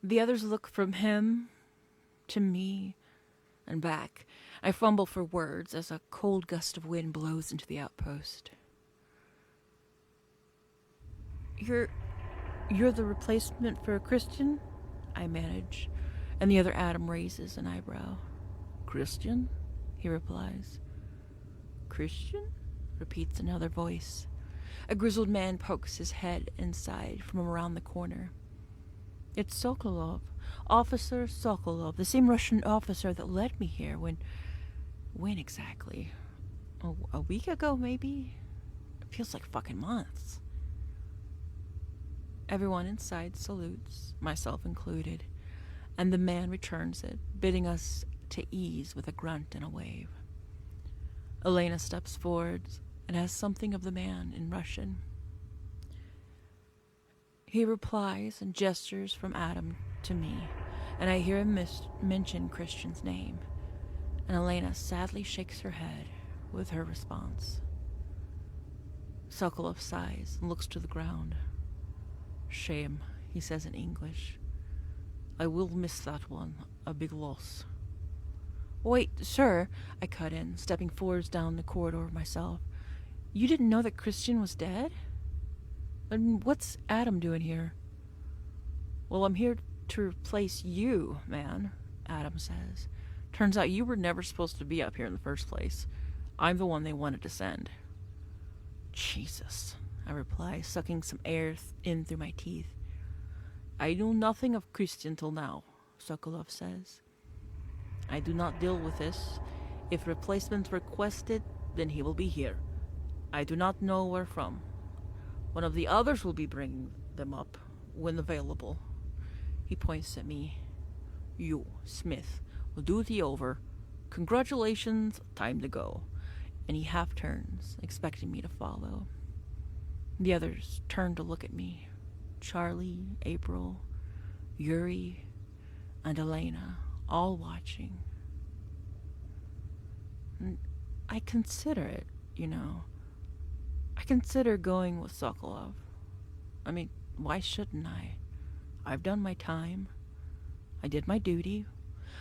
The others look from him to me and back. I fumble for words as a cold gust of wind blows into the outpost. You're the replacement for a Christian? I manage, and the other Adam raises an eyebrow. Christian? He replies. Christian? Repeats another voice. A grizzled man pokes his head inside from around the corner. It's Sokolov, Officer Sokolov, the same Russian officer that led me here when exactly? A week ago, maybe? It feels like fucking months. Everyone inside salutes, myself included, and the man returns it, bidding us to ease with a grunt and a wave. Elena steps forward and has something of the man in Russian. He replies and gestures from Adam to me, and I hear him mention Christian's name, and Elena sadly shakes her head with her response. Sokolov sighs and looks to the ground. Shame, he says in English. I will miss that one. A big loss. Wait, sir, I cut in, stepping forwards down the corridor myself. You didn't know that Christian was dead? And what's Adam doing here? Well, I'm here to replace you, man, Adam says. Turns out you were never supposed to be up here in the first place. I'm the one they wanted to send. Jesus, I reply, sucking some air in through my teeth. I knew nothing of Christian till now, Sokolov says. I do not deal with this. If replacement requested, then he will be here. I do not know where from. One of the others will be bringing them up when available. He points at me. You, Smith, will duty over. Congratulations, time to go. And he half turns, expecting me to follow. The others turn to look at me. Charlie, April, Yuri, and Elena, all watching. And I consider it, I consider going with Sokolov. I mean, why shouldn't I? I've done my time. I did my duty.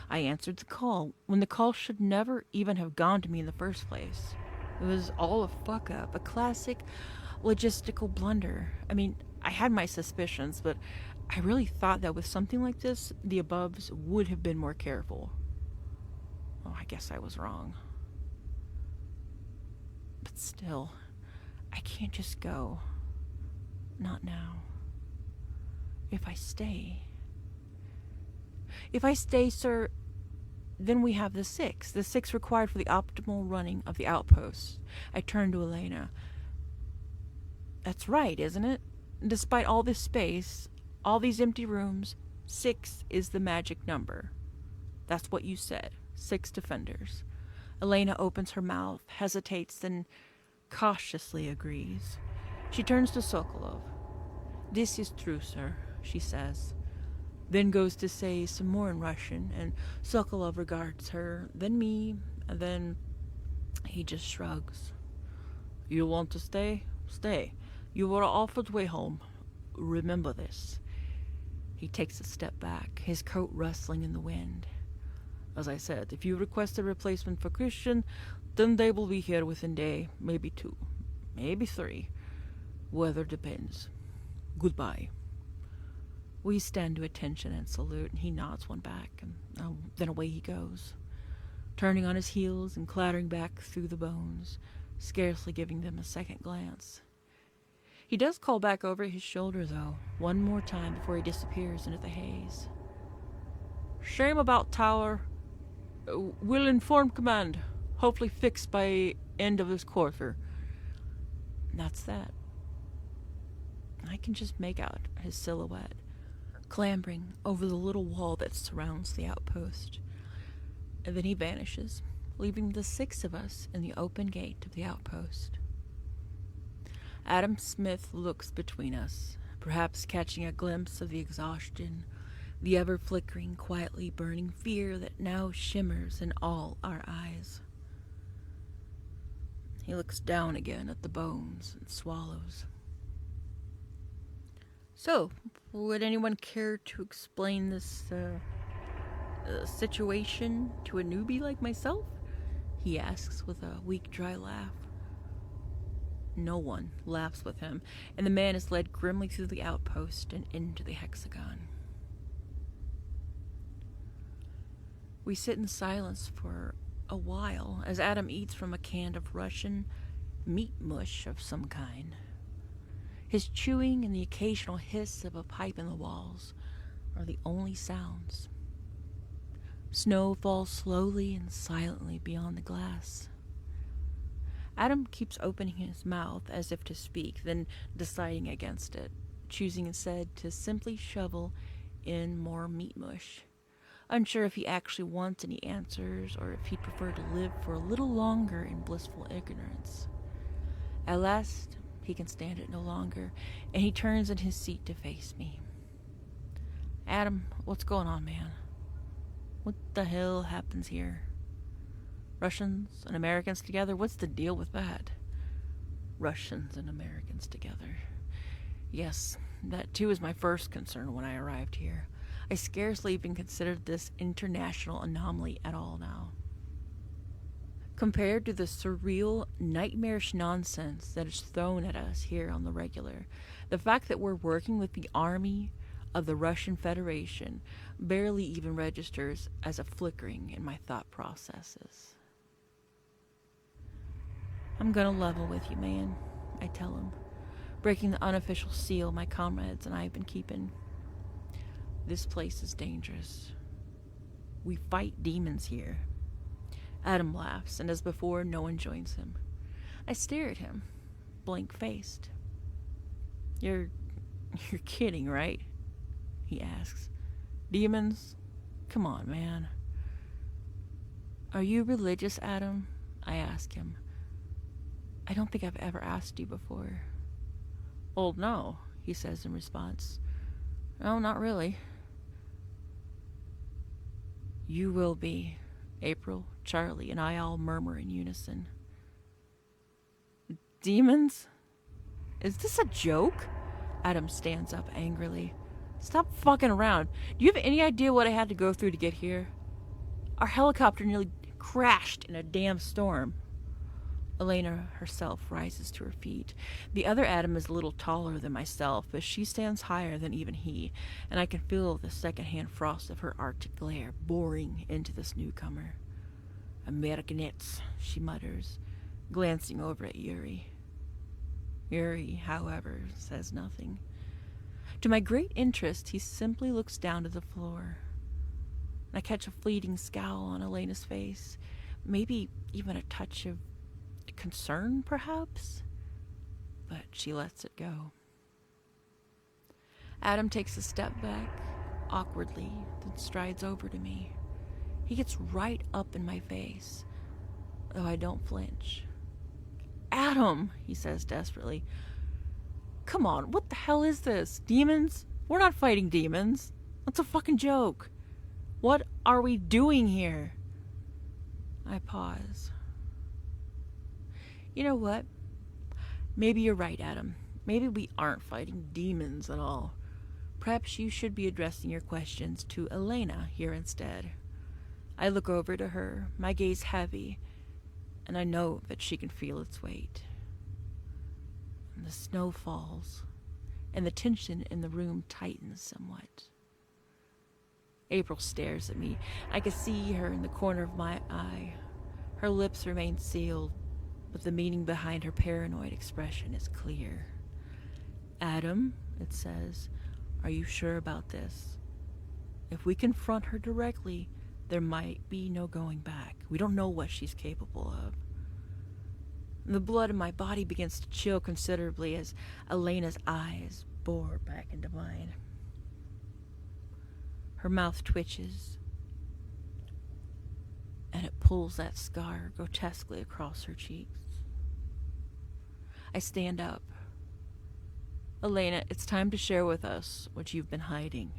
I answered the call when the call should never even have gone to me in the first place. It was all a fuck up, a classic logistical blunder. I mean, I had my suspicions, but I really thought that with something like this, the aboves would have been more careful. Oh, I guess I was wrong. But still, I can't just go. Not now. If I stay, sir, then we have the six required for the optimal running of the outpost. I turn to Elena. That's right, isn't it? Despite all this space, all these empty rooms, 6 is the magic number. That's what you said. 6 defenders. Elena opens her mouth, hesitates, then cautiously agrees. She turns to Sokolov. This is true, sir, she says. Then goes to say some more in Russian, and Sokolov regards her, then me, and then he just shrugs. You want to stay? Stay. You were offered way home. Remember this. He takes a step back, his coat rustling in the wind. As I said, if you request a replacement for Christian, then they will be here within a day, maybe 2, maybe 3. Weather depends. Goodbye. We stand to attention and salute, and he nods one back, and then away he goes, turning on his heels and clattering back through the bones, scarcely giving them a second glance. He does call back over his shoulder, though, one more time before he disappears into the haze. Shame about tower. Will inform command. Hopefully fixed by end of this quarter. And that's that. I can just make out his silhouette, clambering over the little wall that surrounds the outpost. And then he vanishes, leaving the 6 of us in the open gate of the outpost. Adam Smith looks between us, perhaps catching a glimpse of the exhaustion, the ever-flickering, quietly burning fear that now shimmers in all our eyes. He looks down again at the bones and swallows. So, would anyone care to explain this situation to a newbie like myself? He asks with a weak, dry laugh. No one laughs with him, and the man is led grimly through the outpost and into the hexagon. We sit in silence for a while as Adam eats from a can of Russian meat mush of some kind. His chewing and the occasional hiss of a pipe in the walls are the only sounds. Snow falls slowly and silently beyond the glass. Adam keeps opening his mouth as if to speak, then deciding against it, choosing instead to simply shovel in more meat mush, unsure if he actually wants any answers or if he'd prefer to live for a little longer in blissful ignorance. At last, he can stand it no longer, and he turns in his seat to face me. Adam, what's going on, man? What the hell happens here? Russians and Americans together? What's the deal with that? Russians and Americans together. Yes, that too is my first concern when I arrived here. I scarcely even considered this international anomaly at all now. Compared to the surreal, nightmarish nonsense that is thrown at us here on the regular, the fact that we're working with the army of the Russian Federation barely even registers as a flickering in my thought processes. I'm gonna level with you, man, I tell him, breaking the unofficial seal my comrades and I have been keeping. This place is dangerous. We fight demons here. Adam laughs, and as before, no one joins him. I stare at him, blank-faced. You're kidding, right? He asks. Demons? Come on, man. Are you religious, Adam? I ask him. I don't think I've ever asked you before. Well, no, he says in response. No, not really. You will be. April, Charlie, and I all murmur in unison. Demons? Is this a joke? Adam stands up angrily. Stop fucking around. Do you have any idea what I had to go through to get here? Our helicopter nearly crashed in a damn storm. Elena herself rises to her feet. The other Adam is a little taller than myself, but she stands higher than even he, and I can feel the second-hand frost of her Arctic glare boring into this newcomer. Americanets, she mutters, glancing over at Yuri. Yuri, however, says nothing. To my great interest, he simply looks down to the floor. I catch a fleeting scowl on Elena's face, maybe even a touch of concern, perhaps? But she lets it go. Adam takes a step back, awkwardly, then strides over to me. He gets right up in my face, though I don't flinch. Adam, he says desperately. Come on, what the hell is this? Demons? We're not fighting demons. That's a fucking joke. What are we doing here? I pause. You know what? Maybe you're right, Adam. Maybe we aren't fighting demons at all. Perhaps you should be addressing your questions to Elena here instead. I look over to her, my gaze heavy, and I know that she can feel its weight. And the snow falls, and the tension in the room tightens somewhat. April stares at me. I can see her in the corner of my eye. Her lips remain sealed, but the meaning behind her paranoid expression is clear. Adam, it says, are you sure about this? If we confront her directly, there might be no going back. We don't know what she's capable of. The blood in my body begins to chill considerably as Elena's eyes bore back into mine. Her mouth twitches, and it pulls that scar grotesquely across her cheeks. I stand up. Elena, it's time to share with us what you've been hiding.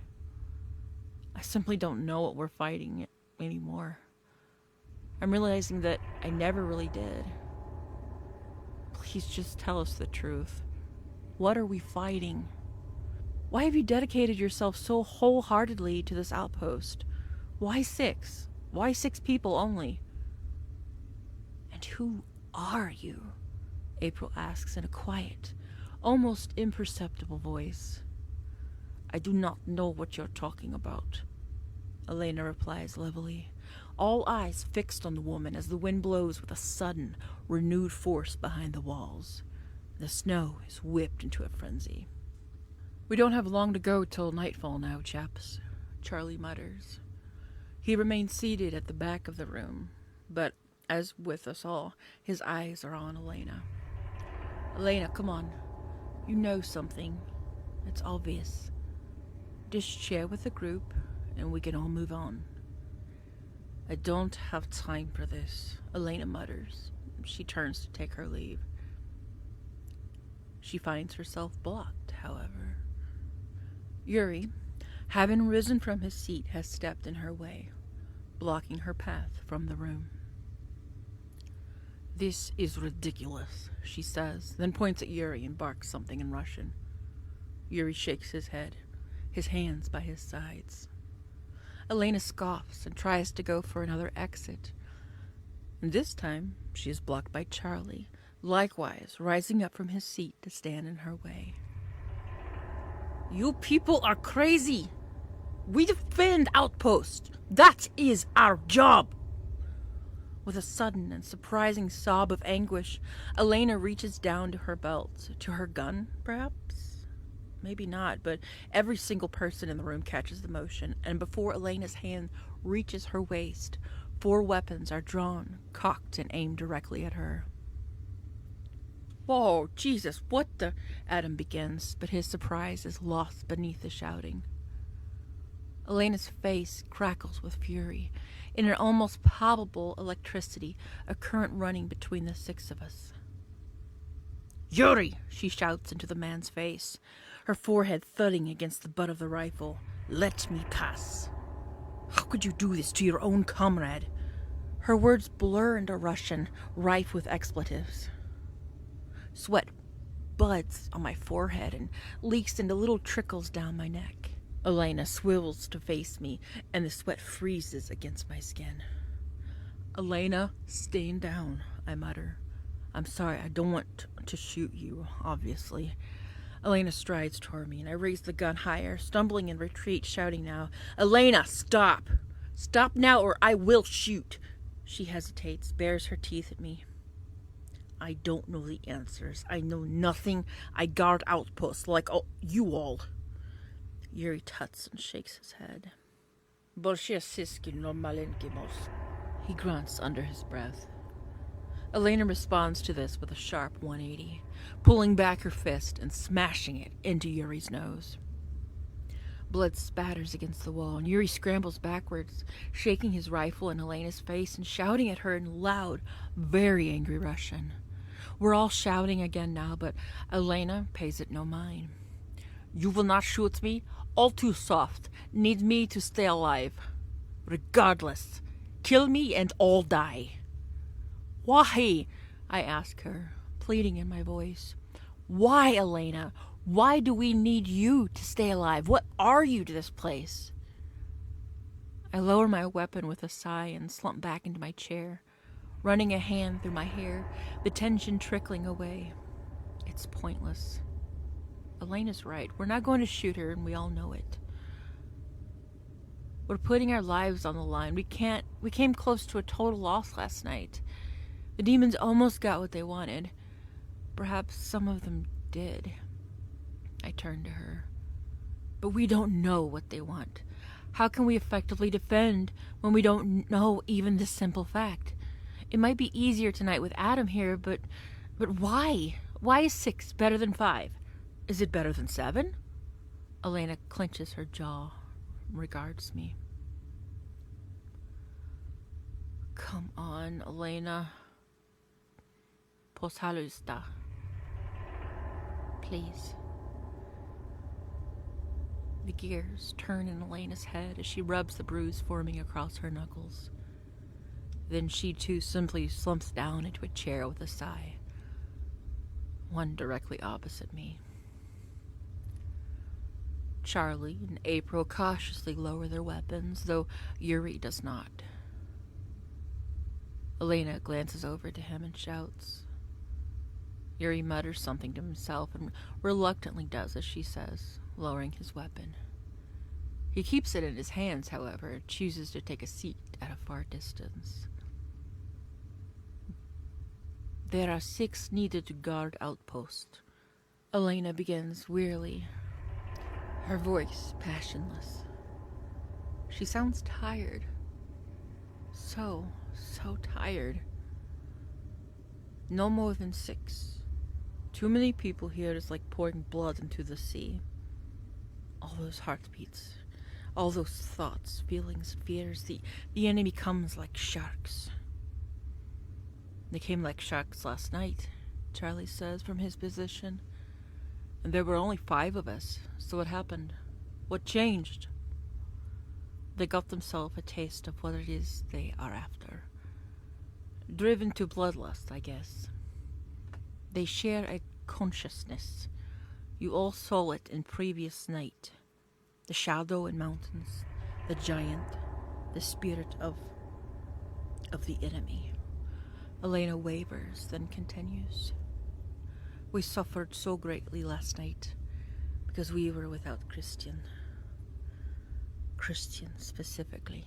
I simply don't know what we're fighting anymore. I'm realizing that I never really did. Please just tell us the truth. What are we fighting? Why have you dedicated yourself so wholeheartedly to this outpost? Why 6? Why 6 people only? And who are you? April asks in a quiet, almost imperceptible voice. I do not know what you're talking about, Elena replies levelly, all eyes fixed on the woman as the wind blows with a sudden, renewed force behind the walls. The snow is whipped into a frenzy. We don't have long to go till nightfall now, chaps, Charlie mutters. He remains seated at the back of the room, but, as with us all, his eyes are on Elena. Elena, come on. You know something. It's obvious. Just share with the group, and we can all move on. I don't have time for this, Elena mutters. She turns to take her leave. She finds herself blocked, however. Yuri, having risen from his seat, has stepped in her way, blocking her path from the room. This is ridiculous, she says, then points at Yuri and barks something in Russian. Yuri shakes his head, his hands by his sides. Elena scoffs and tries to go for another exit. And this time, she is blocked by Charlie, likewise rising up from his seat to stand in her way. You people are crazy! We defend outposts! That is our job! With a sudden and surprising sob of anguish, Elena reaches down to her belt, to her gun, perhaps? Maybe not, but every single person in the room catches the motion, and before Elena's hand reaches her waist, 4 weapons are drawn, cocked, and aimed directly at her. Whoa, Jesus, what the... Adam begins, but his surprise is lost beneath the shouting. Elena's face crackles with fury, in an almost palpable electricity, a current running between the 6 of us. Yuri! She shouts into the man's face, her forehead thudding against the butt of the rifle. Let me pass. How could you do this to your own comrade? Her words blur into Russian, rife with expletives. Sweat buds on my forehead and leaks into little trickles down my neck. Elena swivels to face me, and the sweat freezes against my skin. Elena, stand down, I mutter. I'm sorry, I don't want to shoot you, obviously. Elena strides toward me, and I raise the gun higher, stumbling in retreat, shouting now, Elena, stop! Stop now, or I will shoot! She hesitates, bares her teeth at me. I don't know the answers. I know nothing. I guard outposts like you all. Yuri tuts and shakes his head. He grunts under his breath. Elena responds to this with a sharp 180, pulling back her fist and smashing it into Yuri's nose. Blood spatters against the wall, and Yuri scrambles backwards, shaking his rifle in Elena's face and shouting at her in loud, very angry Russian. We're all shouting again now, but Elena pays it no mind. You will not shoot me? All too soft. Need me to stay alive. Regardless. Kill me and all die. Why? I ask her, pleading in my voice. Why, Elena? Why do we need you to stay alive? What are you to this place? I lower my weapon with a sigh and slump back into my chair, running a hand through my hair, the tension trickling away. It's pointless. Elena's right. We're not going to shoot her, and we all know it. We're putting our lives on the line. We came close to a total loss last night. The demons almost got what they wanted. Perhaps some of them did. I turned to her. But we don't know what they want. How can we effectively defend when we don't know even this simple fact? It might be easier tonight with Adam here, but why? Why is 6 better than 5? Is it better than 7? Elena clenches her jaw, regards me. Come on, Elena. Poshalusta. Please. The gears turn in Elena's head as she rubs the bruise forming across her knuckles. Then she too simply slumps down into a chair with a sigh, one directly opposite me. Charlie and April cautiously lower their weapons, though Yuri does not. Elena glances over to him and shouts. Yuri mutters something to himself and reluctantly does as she says, lowering his weapon. He keeps it in his hands, however, and chooses to take a seat at a far distance. There are 6 needed to guard outpost. Elena begins wearily, her voice passionless. She sounds tired. So tired. No more than 6. Too many people here is like pouring blood into the sea. All those heartbeats, all those thoughts, feelings, fears, the enemy comes like sharks. They came like sharks last night, Charlie says from his position. And there were only 5 of us, so what happened? What changed? They got themselves a taste of what it is they are after. Driven to bloodlust, I guess. They share a consciousness. You all saw it in previous night. The shadow in mountains, the giant, the spirit of the enemy. Elena wavers, then continues. We suffered so greatly last night because we were without Christian. Christian specifically.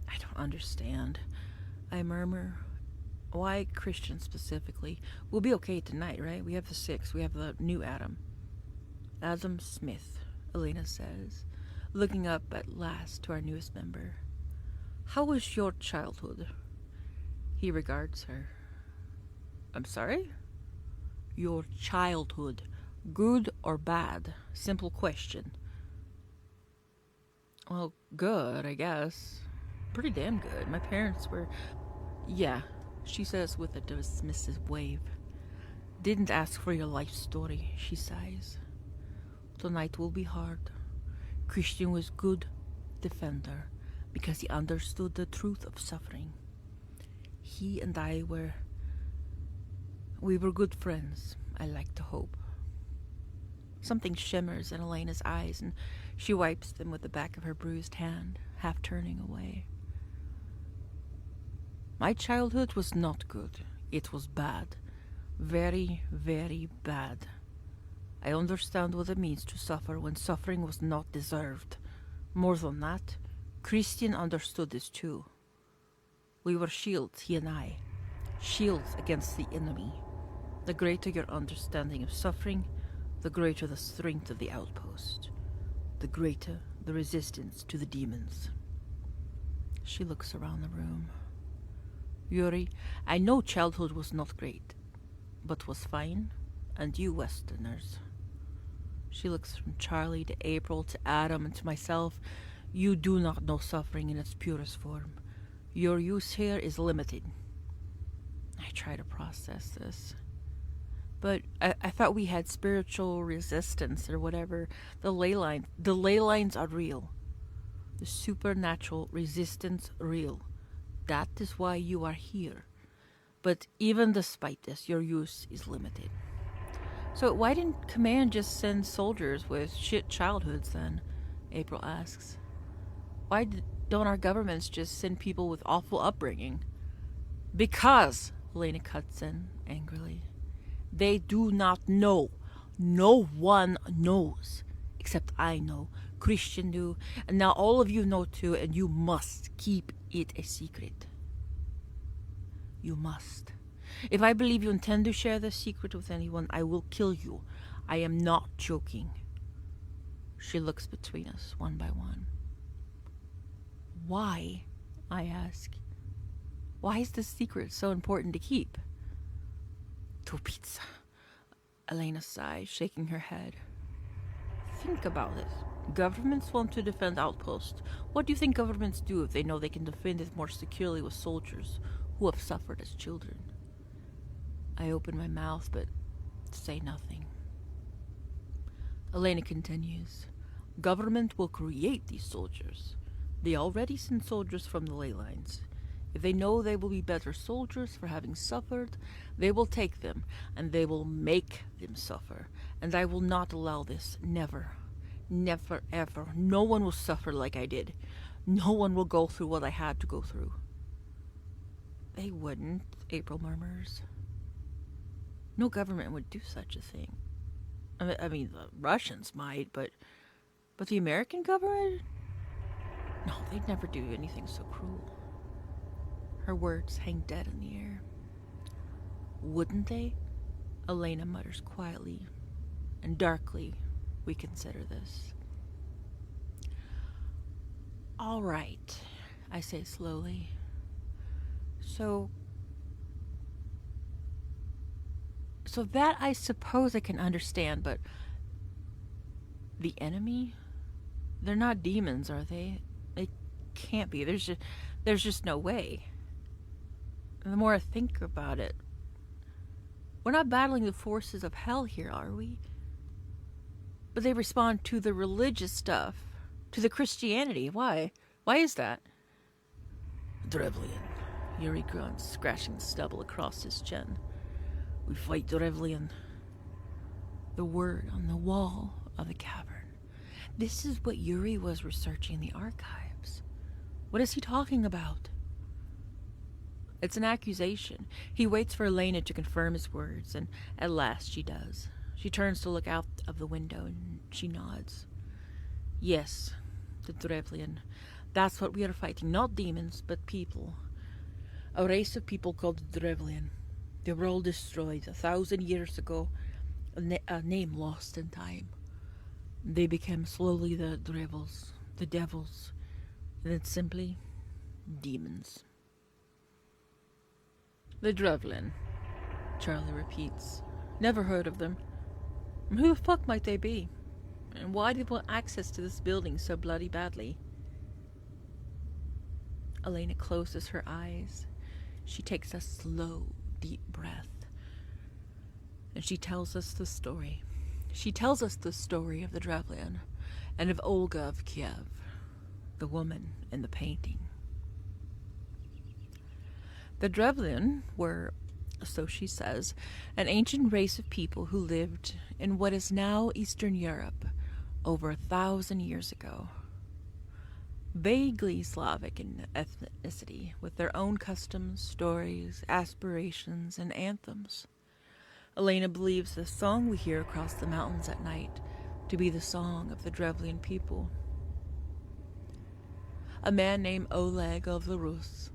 I don't understand. I murmur. Why Christian specifically? We'll be okay tonight, right? We have the 6. We have the new Adam. Adam Smith, Elena says, looking up at last to our newest member. How was your childhood? He regards her. I'm sorry? Your childhood. Good or bad? Simple question. Well, good, I guess. Pretty damn good. My parents were... Yeah, she says with a dismissive wave. Didn't ask for your life story, she sighs. Tonight will be hard. Christian was good defender because he understood the truth of suffering. He and I we were good friends, I like to hope. Something shimmers in Elena's eyes, and she wipes them with the back of her bruised hand, half turning away. My childhood was not good. It was bad. Very, very bad. I understand what it means to suffer when suffering was not deserved. More than that, Christian understood this too. We were shields, he and I. Shields against the enemy. The greater your understanding of suffering, the greater the strength of the outpost. The greater the resistance to the demons. She looks around the room. Yuri, I know childhood was not great, but was fine, and you Westerners. She looks from Charlie to April to Adam and to myself. You do not know suffering in its purest form. Your use here is limited. I try to process this. But I thought we had spiritual resistance or whatever. The ley lines are real. The supernatural resistance real. That is why you are here. But even despite this, your use is limited. So why didn't Command just send soldiers with shit childhoods then? April asks. Why don't our governments just send people with awful upbringing? Because, Elena cuts in angrily, they do not know. No one knows. Except I know. Christian knew. And now all of you know too, and you must keep it a secret. You must. If I believe you intend to share this secret with anyone, I will kill you. I am not joking. She looks between us, one by one. Why? I ask. Why is this secret so important to keep? Tupica. Elena sighs, shaking her head. Think about it. Governments want to defend outposts. What do you think governments do if they know they can defend it more securely with soldiers who have suffered as children? I open my mouth, but say nothing. Elena continues. Government will create these soldiers. They already send soldiers from the ley lines. If they know they will be better soldiers for having suffered, they will take them, and they will make them suffer. And I will not allow this. Never. Never, ever. No one will suffer like I did. No one will go through what I had to go through. They wouldn't, April murmurs. No government would do such a thing. I mean, the Russians might, but the American government? No, they'd never do anything so cruel. Her words hang dead in the air. Wouldn't they? Elena mutters quietly, and darkly we consider this. All right, I say slowly. So that I suppose I can understand, but the enemy? They're not demons, are they? They can't be. There's just no way. And the more I think about it, we're not battling the forces of hell here, are we? But they respond to the religious stuff, to the Christianity. Why? Why is that? Drevlian, Yuri grunts, scratching the stubble across his chin. We fight Drevlian. The word on the wall of the cavern. This is what Yuri was researching in the archives. What is he talking about? It's an accusation. He waits for Elena to confirm his words, and at last she does. She turns to look out of the window, and she nods. Yes, the Drevlian. That's what we are fighting. Not demons, but people. A race of people called the Drevlian. They were all destroyed 1,000 years ago. A name lost in time. They became slowly the Drevils, the devils, and then simply demons. The Drevlian, Charlie repeats. Never heard of them. Who the fuck might they be? And why did they want access to this building so bloody badly? Elena closes her eyes. She takes a slow, deep breath. And she tells us the story. She tells us the story of the Drevlian and of Olga of Kiev, the woman in the painting. The Drevlian were, so she says, an ancient race of people who lived in what is now Eastern Europe over 1,000 years ago. Vaguely Slavic in ethnicity, with their own customs, stories, aspirations, and anthems. Elena believes the song we hear across the mountains at night to be the song of the Drevlian people. A man named Oleg of the Rus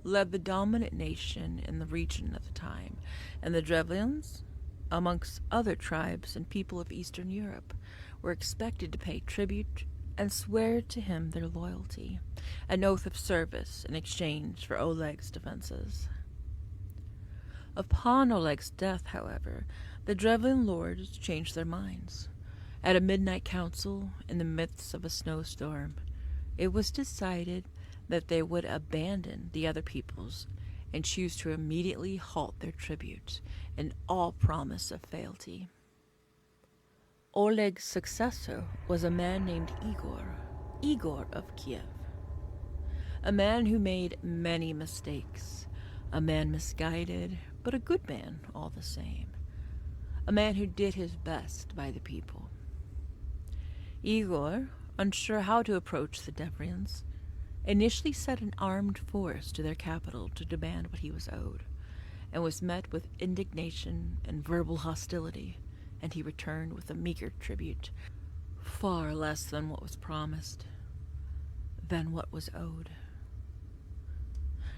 led the dominant nation in the region at the time, and the Drevlians, amongst other tribes and people of Eastern Europe, were expected to pay tribute and swear to him their loyalty, an oath of service in exchange for Oleg's defenses. Upon Oleg's death, however, the Drevlian lords changed their minds. At a midnight council, in the midst of a snowstorm, it was decided that they would abandon the other peoples and choose to immediately halt their tribute and all promise of fealty. Oleg's successor was a man named Igor of Kiev. A man who made many mistakes, a man misguided, but a good man all the same. A man who did his best by the people. Igor, unsure how to approach the Drevlians, initially sent an armed force to their capital to demand what he was owed, and was met with indignation and verbal hostility, and he returned with a meager tribute, far less than what was promised, than what was owed.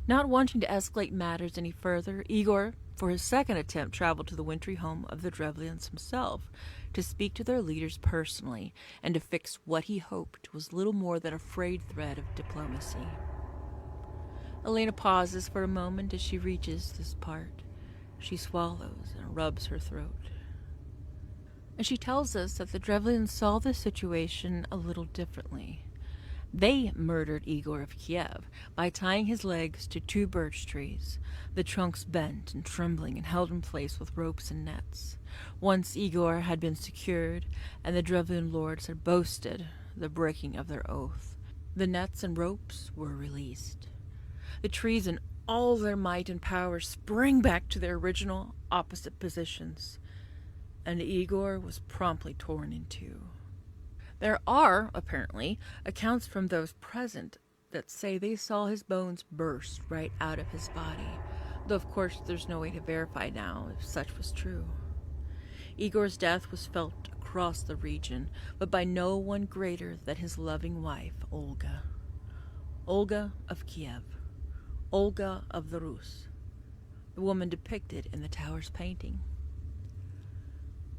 Not wanting to escalate matters any further, Igor, for his second attempt, traveled to the wintry home of the Drevlians himself to speak to their leaders personally and to fix what he hoped was little more than a frayed thread of diplomacy. Elena pauses for a moment as she reaches this part. She swallows and rubs her throat. And she tells us that the Drevlians saw the situation a little differently. They murdered Igor of Kiev by tying his legs to 2 birch trees, the trunks bent and trembling and held in place with ropes and nets. Once Igor had been secured, and the Drevlian lords had boasted the breaking of their oath, the nets and ropes were released. The trees in all their might and power sprang back to their original opposite positions, and Igor was promptly torn in two. There are, apparently, accounts from those present that say they saw his bones burst right out of his body, though of course there's no way to verify now if such was true. Igor's death was felt across the region, but by no one greater than his loving wife, Olga. Olga of Kiev. Olga of the Rus, the woman depicted in the tower's painting.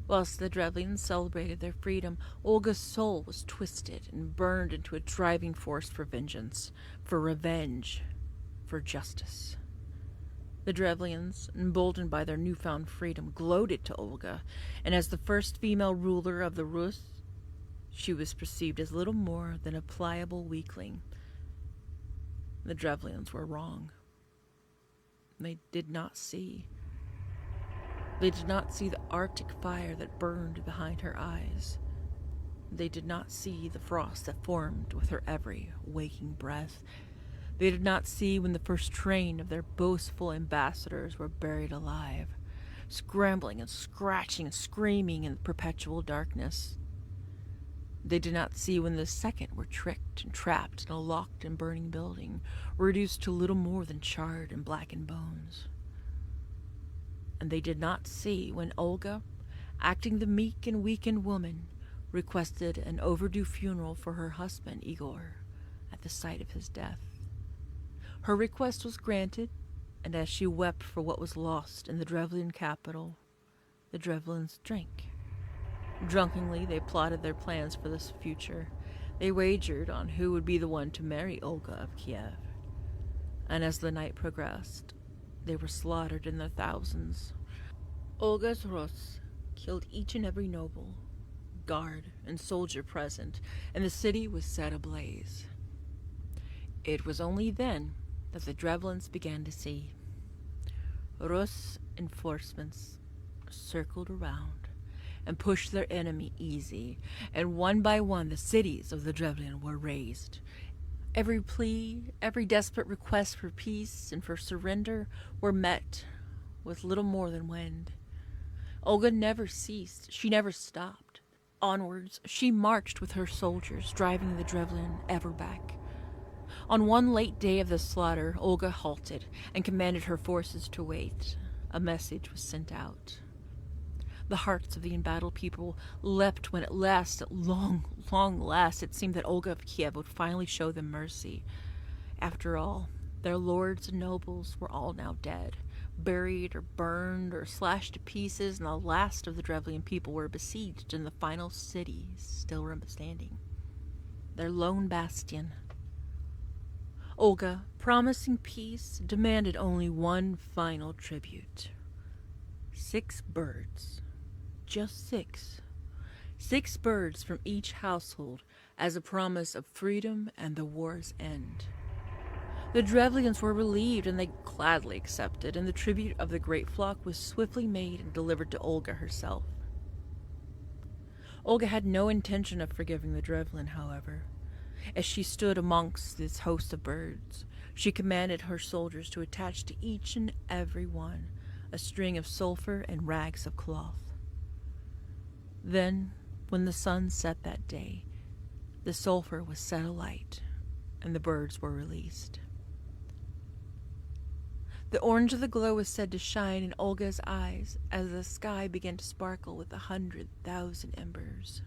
Whilst the Drevlians celebrated their freedom, Olga's soul was twisted and burned into a driving force for vengeance, for revenge, for justice. The Drevlians, emboldened by their newfound freedom, gloated to Olga, and as the first female ruler of the Rus, she was perceived as little more than a pliable weakling. The Drevlians were wrong. They did not see. They did not see the arctic fire that burned behind her eyes. They did not see the frost that formed with her every waking breath. They did not see when the first train of their boastful ambassadors were buried alive, scrambling and scratching and screaming in perpetual darkness. They did not see when the second were tricked and trapped in a locked and burning building, reduced to little more than charred and blackened bones. And they did not see when Olga, acting the meek and weakened woman, requested an overdue funeral for her husband Igor at the sight of his death. Her request was granted, and as she wept for what was lost in the Drevlian capital, the Drevlians drank. Drunkenly, they plotted their plans for this future. They wagered on who would be the one to marry Olga of Kiev. And as the night progressed, they were slaughtered in their thousands. Olga's Rus killed each and every noble, guard, and soldier present, and the city was set ablaze. It was only then that the Drevlians began to see. Rus enforcements circled around and pushed their enemy easy, and one by one the cities of the Drevlian were razed. Every plea, every desperate request for peace and for surrender were met with little more than wind. Olga never ceased. She never stopped. Onwards, she marched with her soldiers, driving the Drevlian ever back. On one late day of the slaughter, Olga halted and commanded her forces to wait. A message was sent out. The hearts of the embattled people leapt when at long last, it seemed that Olga of Kiev would finally show them mercy. After all, their lords and nobles were all now dead, buried or burned or slashed to pieces, and the last of the Drevlian people were besieged in the final city still standing, their lone bastion. Olga, promising peace, demanded only one final tribute. 6 birds. Just 6. 6 birds from each household as a promise of freedom and the war's end. The Drevlians were relieved, and they gladly accepted, and the tribute of the great flock was swiftly made and delivered to Olga herself. Olga had no intention of forgiving the Drevlian, however. As she stood amongst this host of birds, she commanded her soldiers to attach to each and every one a string of sulfur and rags of cloth. Then, when the sun set that day, the sulfur was set alight, and the birds were released. The orange of the glow was said to shine in Olga's eyes as the sky began to sparkle with 100,000 embers.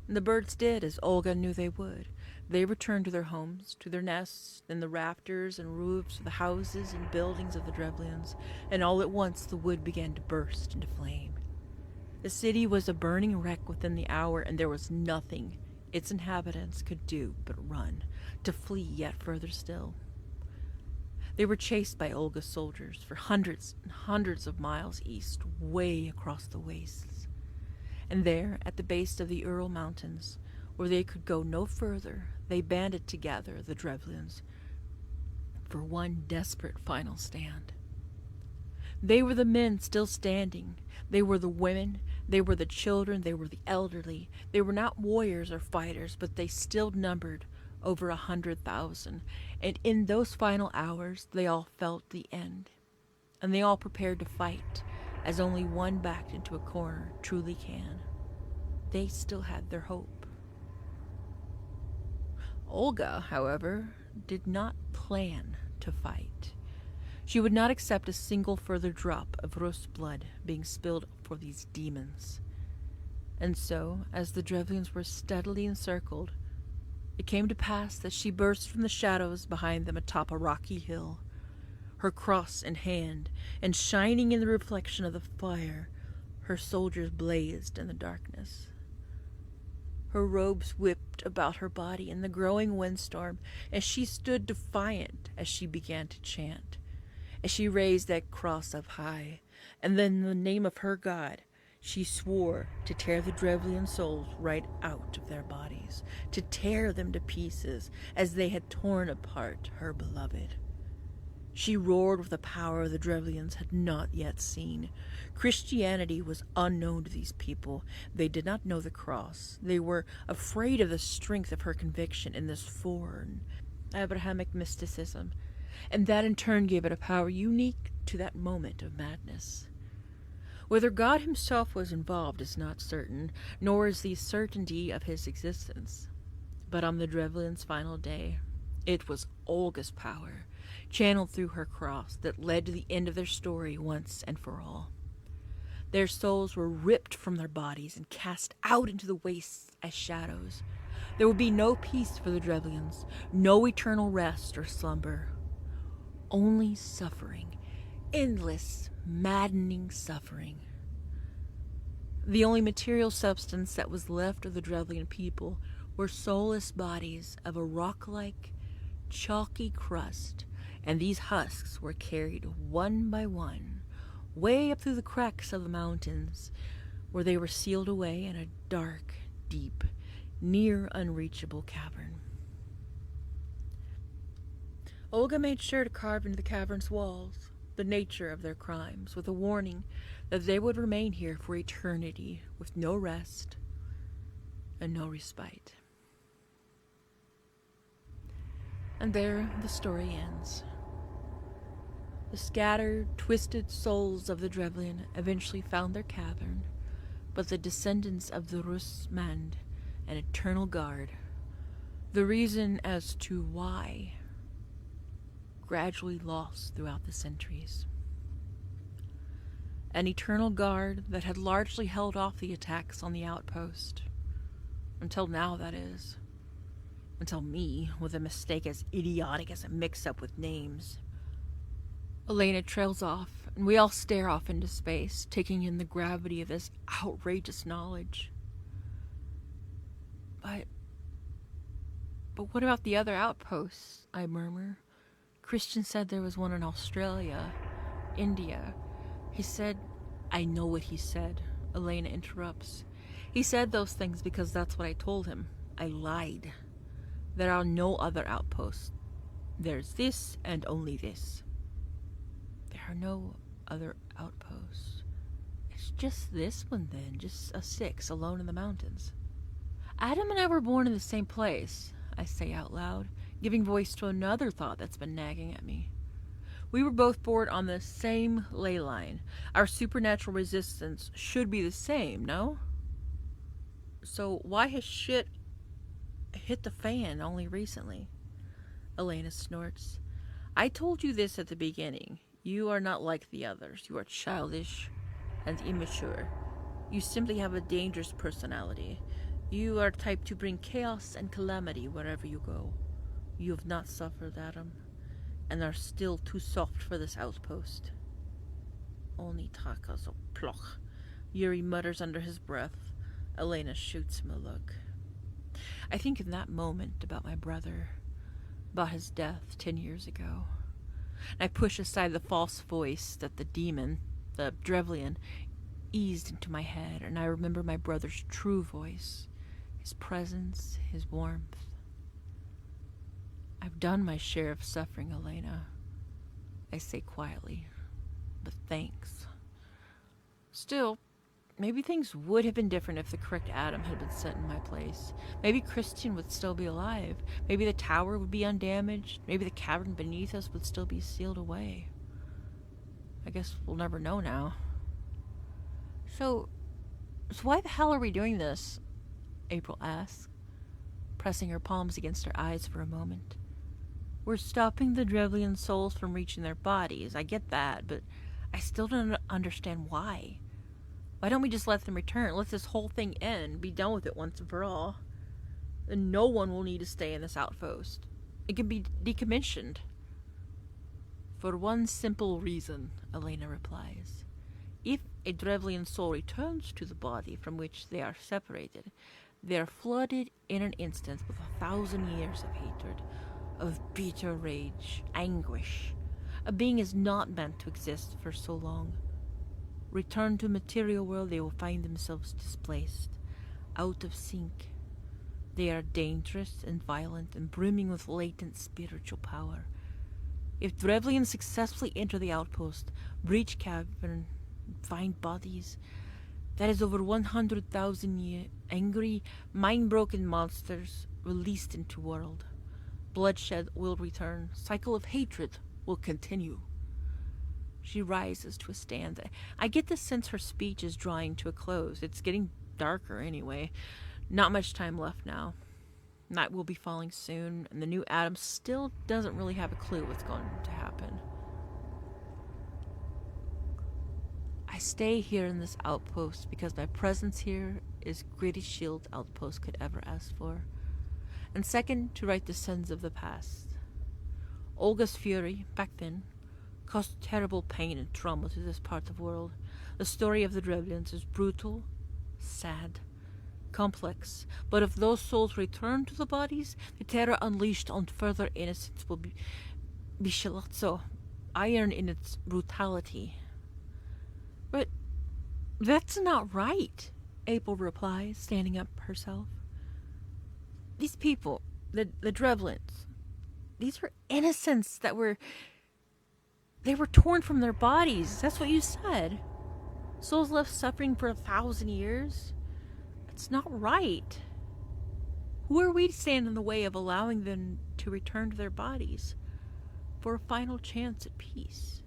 The birds did as Olga knew they would. They returned to their homes, to their nests, in the rafters and roofs of the houses and buildings of the Drevlians, and all at once the wood began to burst into flame. The city was a burning wreck within the hour, and there was nothing its inhabitants could do but run, to flee yet further still. They were chased by Olga's soldiers for hundreds and hundreds of miles east, way across the wastes. And there, at the base of the Ural Mountains, where they could go no further, they banded together, the Drevlians, for one desperate final stand. They were the men still standing. They were the women. They were the children. They were the elderly. They were not warriors or fighters, but they still numbered over 100,000, and in those final hours they all felt the end, and they all prepared to fight, as only one backed into a corner truly can. They still had their hope. Olga, however, did not plan to fight. She would not accept a single further drop of Rus blood being spilled for these demons. And so, as the Drevlians were steadily encircled, it came to pass that she burst from the shadows behind them atop a rocky hill, her cross in hand, and shining in the reflection of the fire, her soldiers blazed in the darkness. Her robes whipped about her body in the growing windstorm as she stood defiant as she began to chant, as she raised that cross up high, and then in the name of her God, she swore to tear the Drevlian souls right out of their bodies, to tear them to pieces as they had torn apart her beloved. She roared with a power the Drevlians had not yet seen. Christianity was unknown to these people. They did not know the cross. They were afraid of the strength of her conviction in this foreign Abrahamic mysticism, and that in turn gave it a power unique to that moment of madness. Whether God himself was involved is not certain, nor is the certainty of his existence. But on the Drevlians' final day, it was Olga's power, channeled through her cross, that led to the end of their story once and for all. Their souls were ripped from their bodies and cast out into the wastes as shadows. There would be no peace for the Drevlians, no eternal rest or slumber. Only suffering, endless, maddening suffering. The only material substance that was left of the Drevlian people were soulless bodies of a rock-like, chalky crust, and these husks were carried one by one, way up through the cracks of the mountains, where they were sealed away in a dark, deep, near unreachable cavern. Olga made sure to carve into the cavern's walls the nature of their crimes, with a warning that they would remain here for eternity, with no rest and no respite. And there the story ends. The scattered, twisted souls of the Drevlian eventually found their cavern, but the descendants of the Rus manned an eternal guard. The reason as to why gradually lost throughout the centuries. An eternal guard that had largely held off the attacks on the outpost. Until now, that is. Until me, with a mistake as idiotic as a mix-up with names. Elena trails off, and we all stare off into space, taking in the gravity of this outrageous knowledge. But what about the other outposts? I murmur. Christian said there was one in Australia, India. He said, I know what he said, Elena interrupts. He said those things because that's what I told him. I lied. There are no other outposts. There's this and only this. There are no other outposts. It's just this one then, just us 6 alone in the mountains. Adam and I were born in the same place, I say out loud, giving voice to another thought that's been nagging at me. We were both born on the same ley line. Our supernatural resistance should be the same, no? So why has shit hit the fan only recently? Elena snorts. I told you this at the beginning. You are not like the others. You are childish and immature. You simply have a dangerous personality. You are type to bring chaos and calamity wherever you go. You have not suffered, Adam, and are still too soft for this outpost. Only takas of ploch, Yuri mutters under his breath. Elena shoots him a look. I think in that moment about my brother, about his death 10 years ago. I push aside the false voice that the demon, the Drevlian, eased into my head, and I remember my brother's true voice, his presence, his warmth. I've done my share of suffering, Elena, I say quietly, but thanks. Still, Maybe things would have been different if the correct Adam had been set in my place. Maybe Christian would still be alive. Maybe the tower would be undamaged. Maybe the cavern beneath us would still be sealed away. I guess we'll never know now. So why the hell are we doing this? April asked, pressing her palms against her eyes for a moment. We're stopping the Drevlian souls from reaching their bodies. I get that, but I still don't understand why. Why don't we just let them return? Let this whole thing end. Be done with it once and for all. And no one will need to stay in this outpost. It can be decommissioned. For one simple reason, Elena replies. If a Drevlian soul returns to the body from which they are separated, they are flooded in an instant with 1,000 years of hatred, of bitter rage, anguish. A being is not meant to exist for so long. Returned to material world, they will find themselves displaced, out of sync. They are dangerous and violent and brimming with latent spiritual power. If Drevlians successfully enter the outpost, breach cavern, find bodies, that is over 100,000 angry, mind-broken monsters released into world. Bloodshed will return. Cycle of hatred will continue. She rises to a stand. I get the sense her speech is drawing to a close. It's getting darker anyway. Not much time left now. Night will be falling soon, and the new Adam still doesn't really have a clue what's going to happen. I stay here in this outpost because my presence here is greatest shield outpost could ever ask for. And second, to right the sins of the past. Olga's fury, back then, caused terrible pain and trauma to this part of the world. The story of the Drevlians is brutal, sad, complex, but if those souls return to the bodies, the terror unleashed on further innocence will be shilatso, iron in its brutality. But that's not right, April replies, standing up herself. These people, the Drevlians, these were innocents they were torn from their bodies. That's what you said. Souls left suffering for 1,000 years. That's not right. Who are we to stand in the way of allowing them to return to their bodies for a final chance at peace?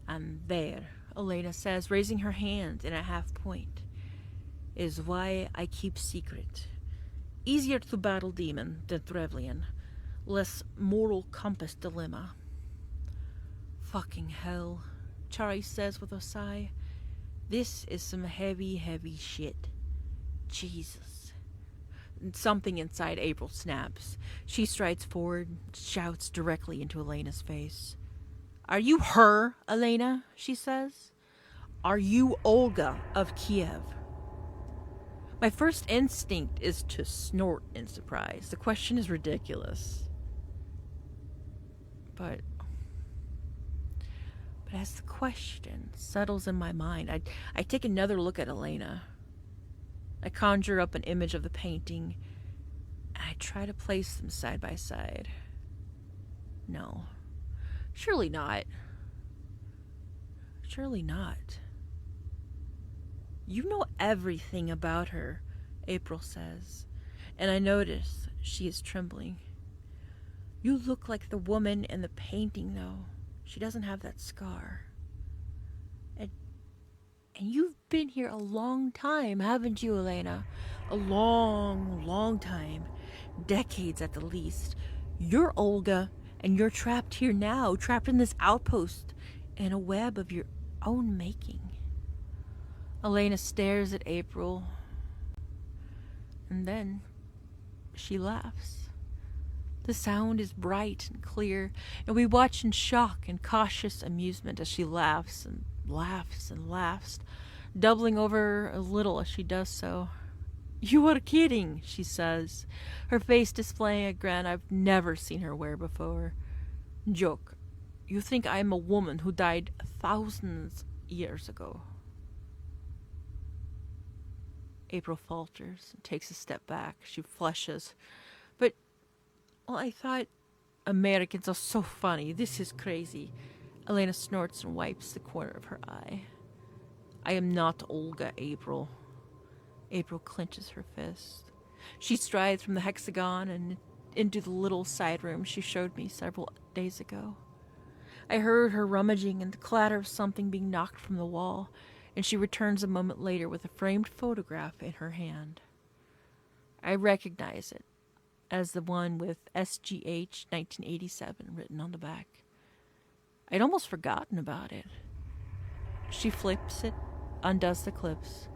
And there, Elena says, raising her hand in a half point, is why I keep secret. Easier to battle demon than Drevlian. Less moral compass dilemma. Fucking hell, Chari says with a sigh. This is some heavy, heavy shit. Jesus. Something inside April snaps. She strides forward, shouts directly into Elena's face. Are you her, Elena? She says. Are you Olga of Kiev? My first instinct is to snort in surprise. The question is ridiculous. But as the question settles in my mind, I take another look at Elena. I conjure up an image of the painting, and I try to place them side by side. No. Surely not. Surely not. You know everything about her, April says, and I notice she is trembling. You look like the woman in the painting, though. She doesn't have that scar. And you've been here a long time, haven't you, Elena? A long, long time. Decades at the least. You're Olga, and you're trapped here now, trapped in this outpost, in a web of your own making. Elena stares at April, and then she laughs. The sound is bright and clear, and we watch in shock and cautious amusement as she laughs and laughs and laughs, doubling over a little as she does so. You are kidding, she says, her face displaying a grin I've never seen her wear before. Joke. You think I am a woman who died thousands years ago. April falters and takes a step back. She flushes. But, well, I thought Americans are so funny. This is crazy. Elena snorts and wipes the corner of her eye. I am not Olga, April. April clenches her fist. She strides from the hexagon and into the little side room she showed me several days ago. I heard her rummaging and the clatter of something being knocked from the wall, and she returns a moment later with a framed photograph in her hand. I recognize it as the one with SGH 1987 written on the back. I'd almost forgotten about it. She flips it, undoes the clips,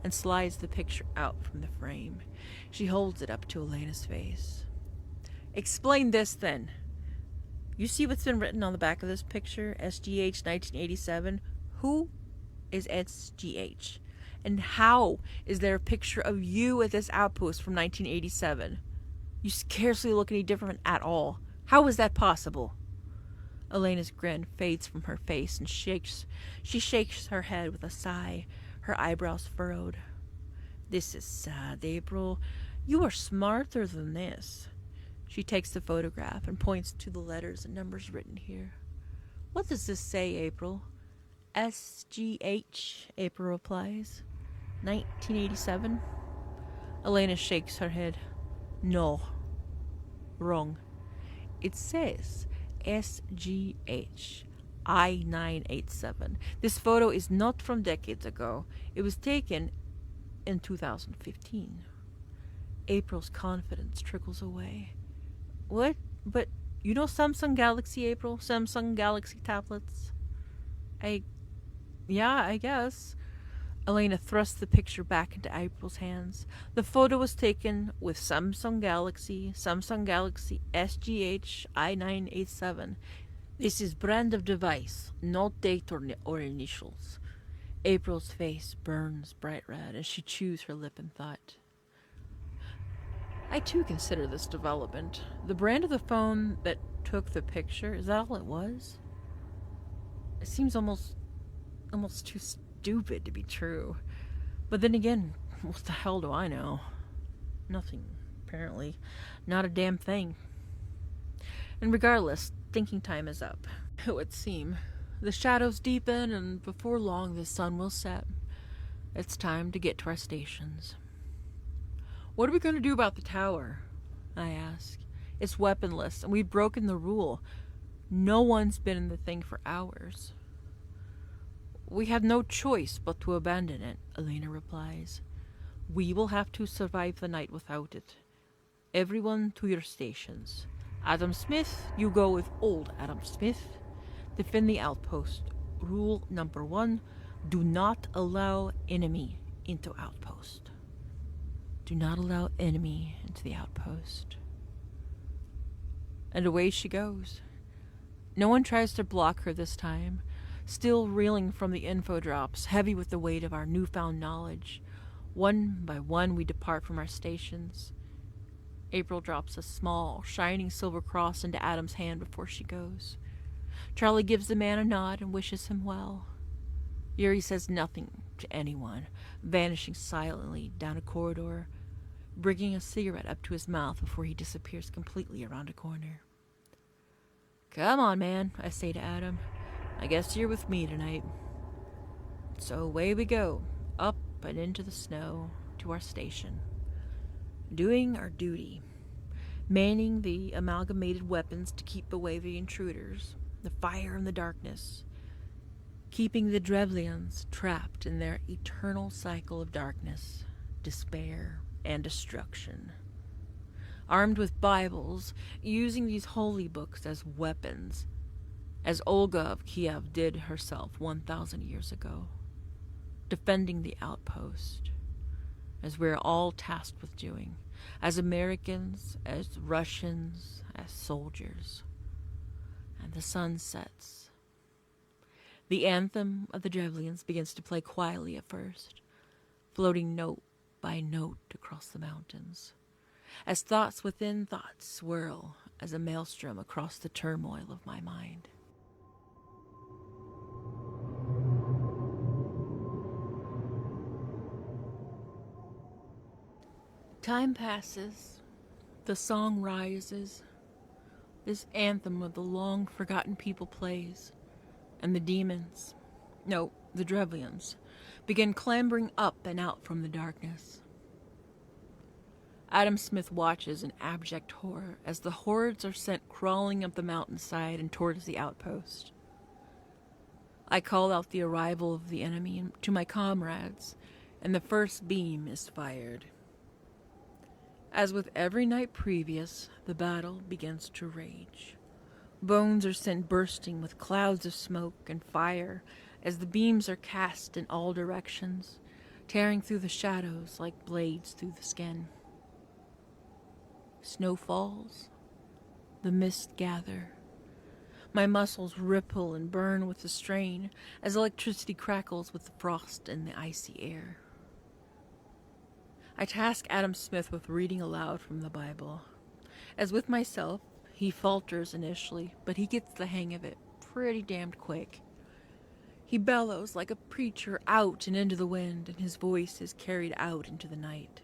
and slides the picture out from the frame. She holds it up to Elena's face. Explain this, then. You see what's been written on the back of this picture? SGH 1987. Who is SGH? And how is there a picture of you at this outpost from 1987? You scarcely look any different at all. How is that possible? Elena's grin fades from her face and she shakes her head with a sigh, her eyebrows furrowed. This is sad, April. You are smarter than this. She takes the photograph and points to the letters and numbers written here. What does this say, April? SGH, April replies. 1987? Elena shakes her head. No. Wrong. It says SGH I-987. This photo is not from decades ago. It was taken in 2015. April's confidence trickles away. What? But you know Samsung Galaxy, April? Samsung Galaxy tablets? Yeah, I guess. Elena thrusts the picture back into April's hands. The photo was taken with Samsung Galaxy SGH I-987. This is brand of device, not date or initials. April's face burns bright red as she chews her lip in thought. I too consider this development. The brand of the phone that took the picture, is that all it was? It seems almost too stupid to be true. But then again, what the hell do I know? Nothing, apparently. Not a damn thing. And regardless, thinking time is up. It would seem. The shadows deepen, and before long the sun will set. It's time to get to our stations. What are we going to do about the tower? I ask. It's weaponless, and we've broken the rule. No one's been in the thing for hours. We have no choice but to abandon it, Elena replies. We will have to survive the night without it. Everyone to your stations. Adam Smith, you go with old Adam Smith. Defend the outpost. Rule number 1, do not allow enemy into outpost. Do not allow enemy into the outpost. And away she goes. No one tries to block her this time. Still reeling from the info drops, heavy with the weight of our newfound knowledge. One by one we depart from our stations. April drops a small, shining silver cross into Adam's hand before she goes. Charlie gives the man a nod and wishes him well. Yuri says nothing to anyone, vanishing silently down a corridor, bringing a cigarette up to his mouth before he disappears completely around a corner. Come on, man, I say to Adam. I guess you're with me tonight. So away we go, up and into the snow, to our station. Doing our duty. Manning the amalgamated weapons to keep away the intruders, the fire and the darkness. Keeping the Drevlians trapped in their eternal cycle of darkness, despair, and destruction. Armed with Bibles, using these holy books as weapons, as Olga of Kiev did herself 1,000 years ago, defending the outpost, as we're all tasked with doing, as Americans, as Russians, as soldiers. And the sun sets. The anthem of the Drevlians begins to play quietly at first, floating note by note across the mountains, as thoughts within thoughts swirl as a maelstrom across the turmoil of my mind. Time passes, the song rises, this anthem of the long-forgotten people plays, and the demons, no, the Drevlians, begin clambering up and out from the darkness. Adam Smith watches in abject horror as the hordes are sent crawling up the mountainside and towards the outpost. I call out the arrival of the enemy to my comrades, and the first beam is fired. As with every night previous, the battle begins to rage. Bones are sent bursting with clouds of smoke and fire as the beams are cast in all directions, tearing through the shadows like blades through the skin. Snow falls, the mist gather. My muscles ripple and burn with the strain as electricity crackles with the frost in the icy air. I task Adam Smith with reading aloud from the Bible. As with myself, he falters initially, but he gets the hang of it pretty damned quick. He bellows like a preacher out and into the wind, and his voice is carried out into the night.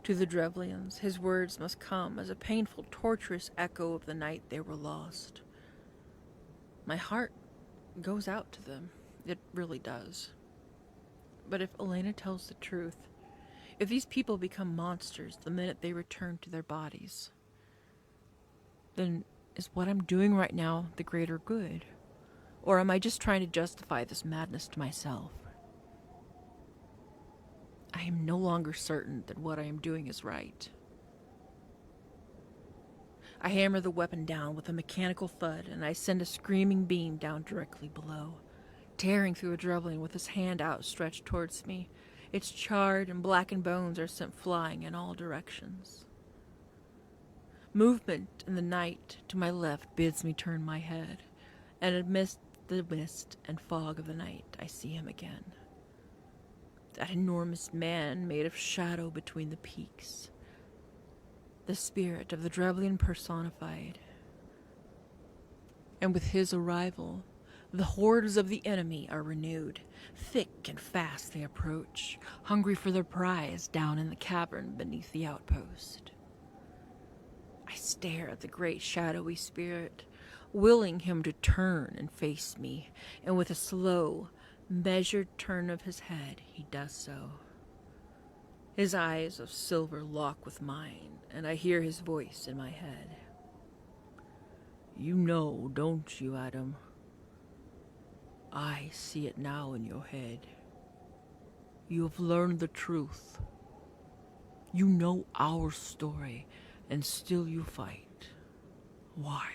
To the Drevlians, his words must come as a painful, torturous echo of the night they were lost. My heart goes out to them. It really does. But if Elena tells the truth, if these people become monsters the minute they return to their bodies, then is what I'm doing right now the greater good? Or am I just trying to justify this madness to myself? I am no longer certain that what I am doing is right. I hammer the weapon down with a mechanical thud, and I send a screaming beam down directly below, tearing through a Drevlian with his hand outstretched towards me. Its charred and blackened bones are sent flying in all directions. Movement in the night to my left bids me turn my head, and amidst the mist and fog of the night, I see him again. That enormous man made of shadow between the peaks. The spirit of the Drevlian personified. And with his arrival, the hordes of the enemy are renewed. Thick and fast they approach, hungry for their prize down in the cavern beneath the outpost. I stare at the great shadowy spirit, willing him to turn and face me, and with a slow, measured turn of his head, he does so. His eyes of silver lock with mine, and I hear his voice in my head. You know, don't you, Adam? I see it now in your head. You have learned the truth. You know our story, and still you fight. Why?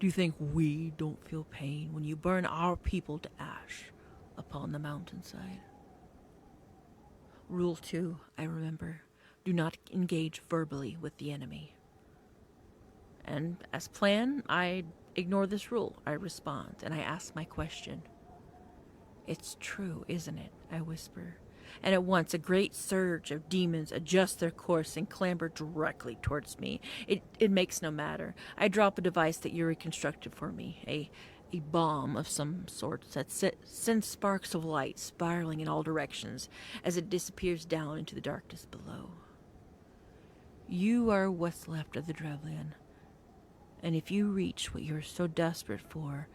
Do you think we don't feel pain when you burn our people to ash upon the mountainside? Rule 2, I remember. Do not engage verbally with the enemy. And as planned, I ignore this rule. I respond, and I ask my question. It's true, isn't it? I whisper. And at once a great surge of demons adjust their course and clamber directly towards me. It makes no matter. I drop a device that you reconstructed for me, a bomb of some sort that sends sparks of light spiraling in all directions as it disappears down into the darkness below. You are what's left of the Drevlian, and if you reach what you are so desperate for,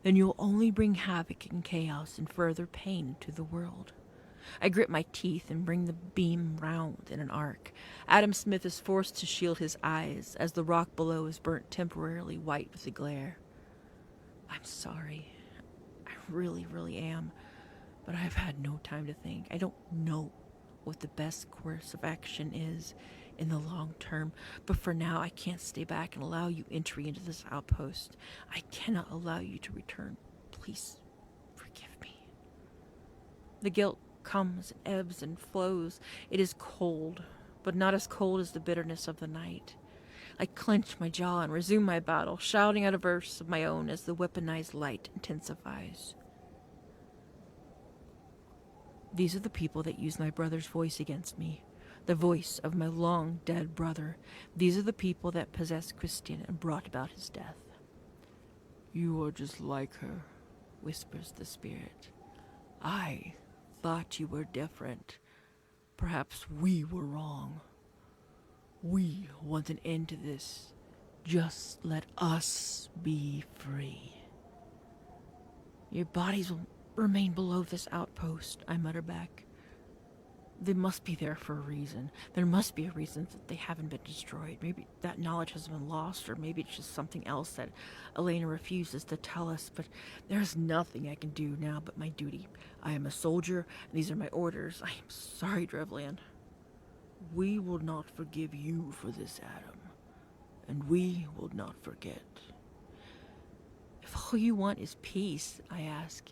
then you'll only bring havoc and chaos and further pain to the world. I grit my teeth and bring the beam round in an arc. Adam Smith is forced to shield his eyes as the rock below is burnt temporarily white with the glare. I'm sorry. I really, really am. But I've had no time to think. I don't know what the best course of action is in the long term. But for now, I can't stay back and allow you entry into this outpost. I cannot allow you to return. Please forgive me. The guilt comes and ebbs and flows. It is cold, but not as cold as the bitterness of the night. I clench my jaw and resume my battle, shouting out a verse of my own as the weaponized light intensifies. These are the people that use my brother's voice against me, the voice of my long-dead brother. These are the people that possessed Christian and brought about his death. You are just like her, whispers the spirit. I thought you were different. Perhaps we were wrong. We want an end to this. Just let us be free. Your bodies will remain below this outpost, I mutter back. They must be there for a reason. There must be a reason that they haven't been destroyed. Maybe that knowledge has been lost, or maybe it's just something else that Elena refuses to tell us. But there's nothing I can do now but my duty. I am a soldier, and these are my orders. I am sorry, Drevlian. We will not forgive you for this, Adam. And we will not forget. If all you want is peace, I ask,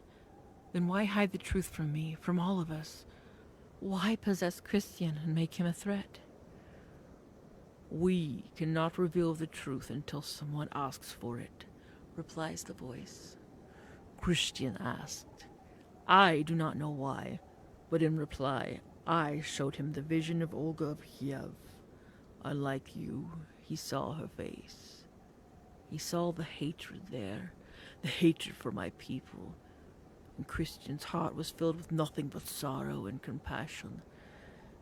then why hide the truth from me, from all of us? Why possess Christian and make him a threat? We cannot reveal the truth until someone asks for it, replies the voice. Christian asked. I do not know why, but in reply, I showed him the vision of Olga of Kiev. Unlike you, he saw her face. He saw the hatred there, the hatred for my people. And Christian's heart was filled with nothing but sorrow and compassion.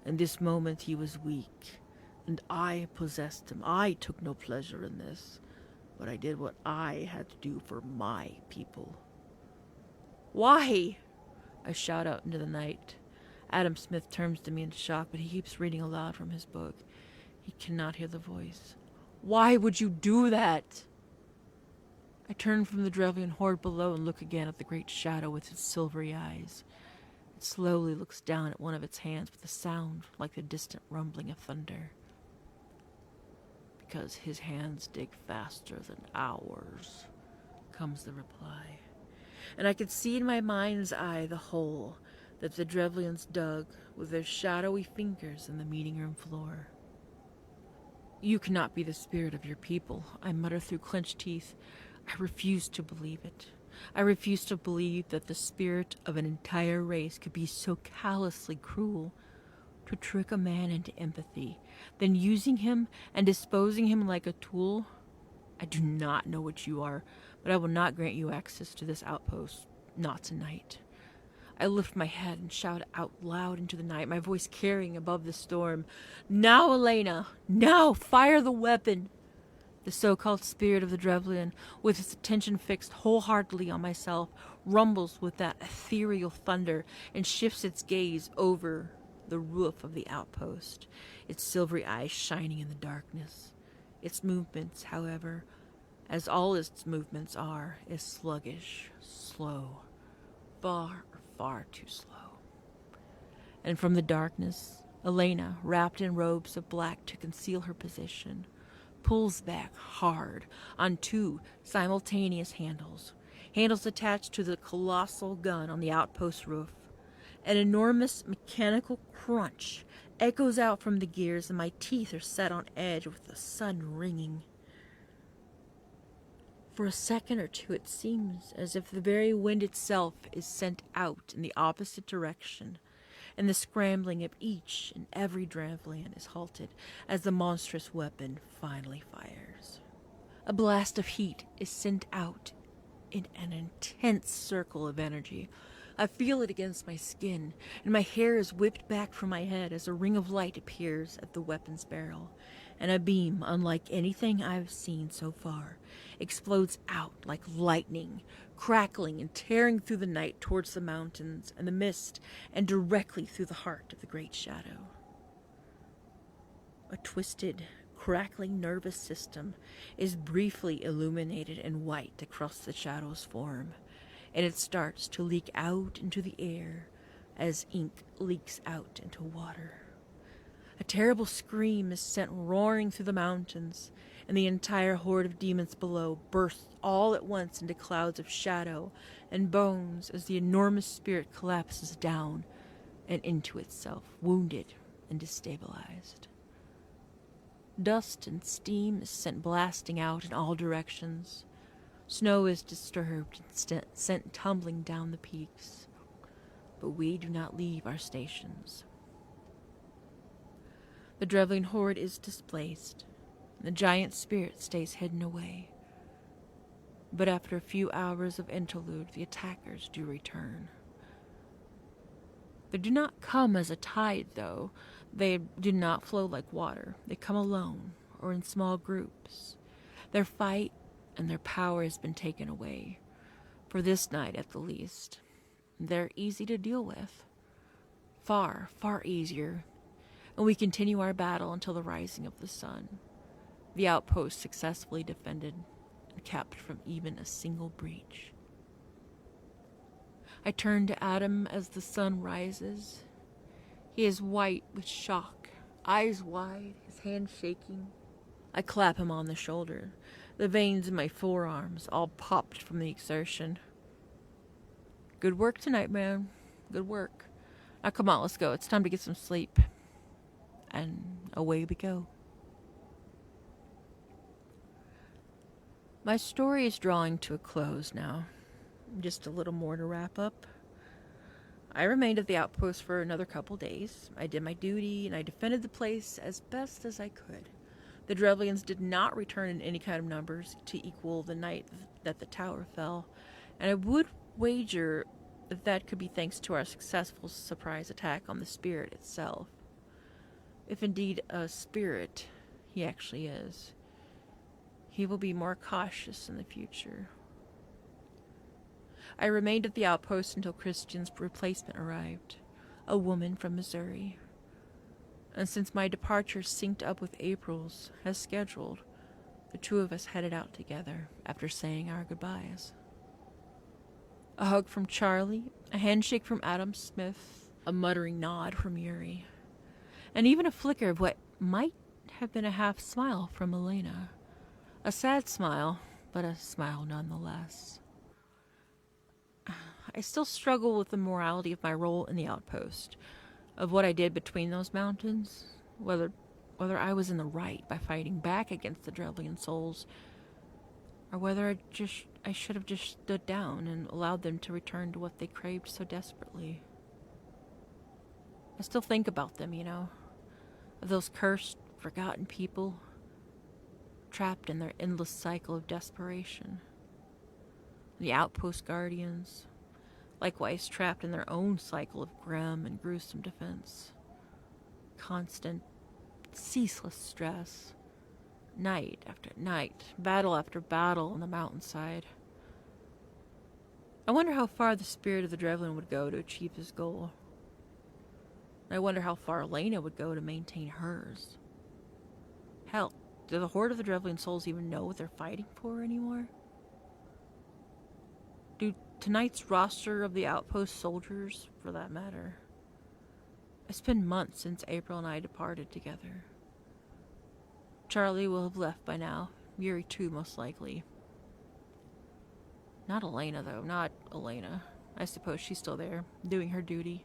In this moment he was weak, and I possessed him. I took no pleasure in this, but I did what I had to do for my people. Why? I shout out into the night. Adam Smith turns to me in shock, but he keeps reading aloud from his book. He cannot hear the voice. Why would you do that? I turn from the Drevlian horde below and look again at the great shadow with its silvery eyes. It slowly looks down at one of its hands with a sound like the distant rumbling of thunder. Because his hands dig faster than ours, comes the reply. And I could see in my mind's eye the hole that the Drevlians dug with their shadowy fingers in the meeting room floor. You cannot be the spirit of your people, I mutter through clenched teeth. I refuse to believe it. I refuse to believe that the spirit of an entire race could be so callously cruel to trick a man into empathy, then using him and disposing him like a tool. I do not know what you are, but I will not grant you access to this outpost. Not tonight. I lift my head and shout out loud into the night, my voice carrying above the storm. Now, Elena! Now! Fire the weapon! The so-called spirit of the Drevlian, with its attention fixed wholeheartedly on myself, rumbles with that ethereal thunder and shifts its gaze over the roof of the outpost, its silvery eyes shining in the darkness. Its movements, however, as all its movements are, is sluggish, slow, far, far too slow. And from the darkness, Elena, wrapped in robes of black to conceal her position, pulls back hard on two simultaneous handles attached to the colossal gun on the outpost roof. An enormous mechanical crunch echoes out from the gears, and my teeth are set on edge with the sudden ringing. For a second or two it seems as if the very wind itself is sent out in the opposite direction, and the scrambling of each and every Drevlian is halted as the monstrous weapon finally fires. A blast of heat is sent out in an intense circle of energy. I feel it against my skin, and my hair is whipped back from my head as a ring of light appears at the weapon's barrel, and a beam unlike anything I've seen so far explodes out like lightning, crackling and tearing through the night towards the mountains and the mist, and directly through the heart of the great shadow. A twisted, crackling nervous system is briefly illuminated in white across the shadow's form, and it starts to leak out into the air as ink leaks out into water. A terrible scream is sent roaring through the mountains, and the entire horde of demons below bursts all at once into clouds of shadow and bones as the enormous spirit collapses down and into itself, wounded and destabilized. Dust and steam is sent blasting out in all directions. Snow is disturbed and sent tumbling down the peaks. But we do not leave our stations. The Drevlian horde is displaced. The giant spirit stays hidden away. But after a few hours of interlude, the attackers do return. They do not come as a tide, though. They do not flow like water. They come alone or in small groups. Their fight and their power has been taken away, for this night at the least. They're easy to deal with. Far, far easier. And we continue our battle until the rising of the sun. The outpost successfully defended and kept from even a single breach. I turn to Adam as the sun rises. He is white with shock, eyes wide, his hand shaking. I clap him on the shoulder, the veins in my forearms all popped from the exertion. Good work tonight, man. Good work. Now come on, let's go. It's time to get some sleep. And away we go. My story is drawing to a close now. Just a little more to wrap up. I remained at the outpost for another couple days. I did my duty, and I defended the place as best as I could. The Drevlians did not return in any kind of numbers to equal the night that the tower fell, and I would wager that could be thanks to our successful surprise attack on the spirit itself. If indeed a spirit he actually is, he will be more cautious in the future. I remained at the outpost until Christian's replacement arrived, a woman from Missouri. And since my departure synced up with April's, as scheduled, the two of us headed out together after saying our goodbyes. A hug from Charlie, a handshake from Adam Smith, a muttering nod from Yuri, and even a flicker of what might have been a half smile from Elena. A sad smile, but a smile nonetheless. I still struggle with the morality of my role in the outpost, of what I did between those mountains, whether I was in the right by fighting back against the Drevlian souls, or whether I should have just stood down and allowed them to return to what they craved so desperately. I still think about them, of those cursed, forgotten people, trapped in their endless cycle of desperation. The outpost guardians, likewise trapped in their own cycle of grim and gruesome defense. Constant, ceaseless stress. Night after night, battle after battle on the mountainside. I wonder how far the spirit of the Drevlin would go to achieve his goal. I wonder how far Elena would go to maintain hers. Hell, do the horde of the Drevlian souls even know what they're fighting for anymore? Do tonight's roster of the outpost soldiers, for that matter? It's been months since April and I departed together. Charlie will have left by now. Yuri too, most likely. Not Elena, though. Not Elena. I suppose she's still there, doing her duty.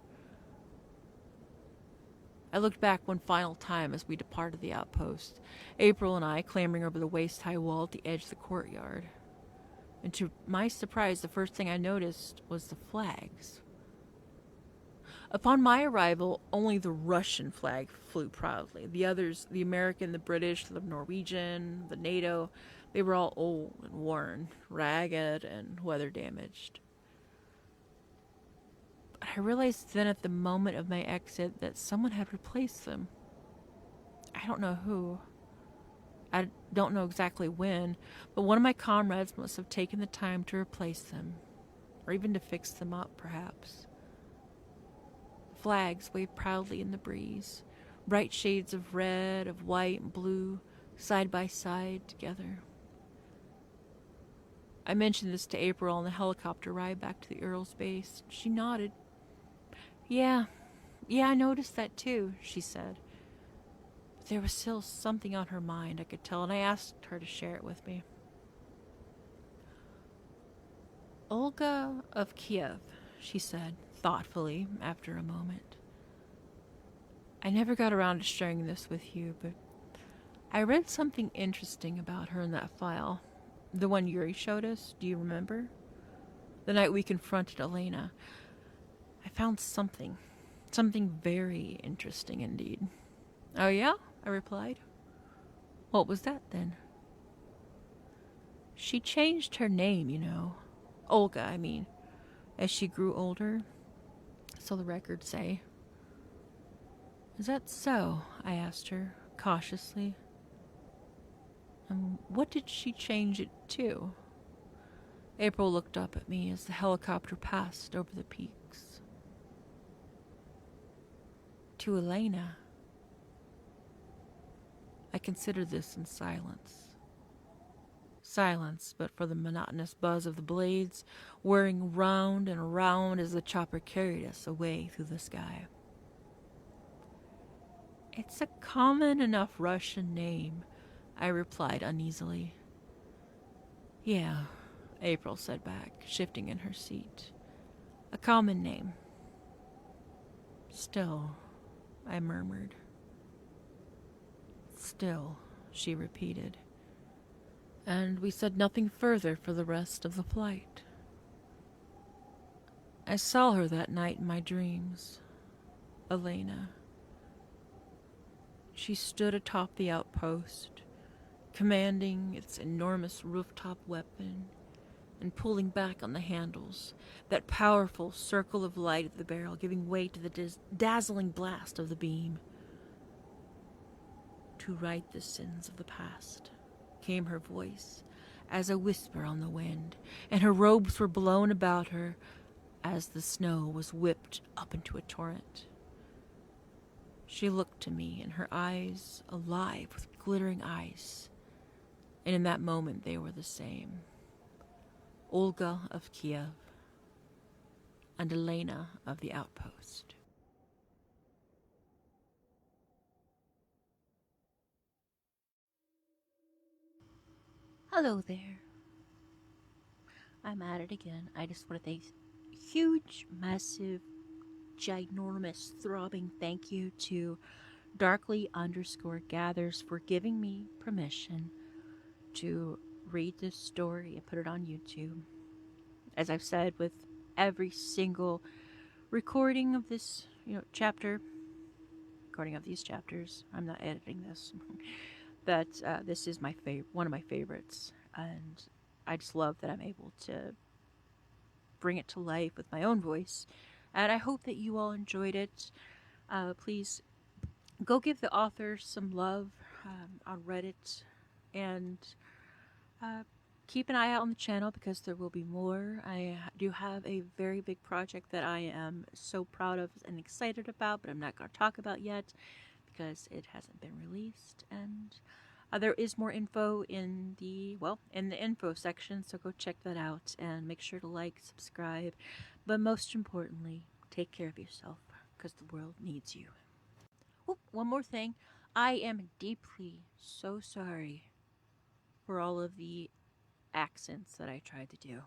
I looked back one final time as we departed the outpost, April and I clambering over the waist-high wall at the edge of the courtyard. And to my surprise, the first thing I noticed was the flags. Upon my arrival, only the Russian flag flew proudly. The others, the American, the British, the Norwegian, the NATO, they were all old and worn, ragged and weather-damaged. But I realized then at the moment of my exit that someone had replaced them. I don't know who. I don't know exactly when, but one of my comrades must have taken the time to replace them, or even to fix them up, perhaps. Flags waved proudly in the breeze, bright shades of red, of white, and blue, side by side together. I mentioned this to April on the helicopter ride back to the Earl's base. She nodded. Yeah, I noticed that too, she said. But there was still something on her mind, I could tell, and I asked her to share it with me. Olga of Kiev, she said, thoughtfully, after a moment. I never got around to sharing this with you, but I read something interesting about her in that file. The one Yuri showed us, do you remember? The night we confronted Elena. I found something very interesting indeed. Oh yeah? I replied. What was that then? She changed her name, Olga, I mean, as she grew older. So the records say. Is that so? I asked her, cautiously. And what did she change it to? April looked up at me as the helicopter passed over the peaks. To Elena. I considered this in silence. Silence, but for the monotonous buzz of the blades whirring round and round as the chopper carried us away through the sky. It's a common enough Russian name, I replied uneasily. Yeah, April said back, shifting in her seat. A common name. Still, I murmured. Still, she repeated. And we said nothing further for the rest of the flight. I saw her that night in my dreams. Elena. She stood atop the outpost, commanding its enormous rooftop weapon and pulling back on the handles, that powerful circle of light at the barrel giving way to the dazzling blast of the beam. To right the sins of the past, came her voice, as a whisper on the wind, and her robes were blown about her as the snow was whipped up into a torrent. She looked to me, and her eyes alive with glittering ice, and in that moment they were the same. Olga of Kiev and Elena of the outpost. Hello there. I'm at it again. I just want to thank huge, massive, ginormous, throbbing thank you to Darkly_Gathers for giving me permission to read this story and put it on YouTube. As I've said with every single recording of this, recording of these chapters, I'm not editing this, but this is one of my favorites, and I just love that I'm able to bring it to life with my own voice, and I hope that you all enjoyed it. Please go give the author some love on Reddit, and keep an eye out on the channel because there will be more. I do have a very big project that I am so proud of and excited about, but I'm not going to talk about yet because it hasn't been released. And there is more info in the info section, so go check that out and make sure to like, subscribe, but most importantly, take care of yourself because the world needs you. Oh, one more thing. I am deeply so sorry for all of the accents that I tried to do.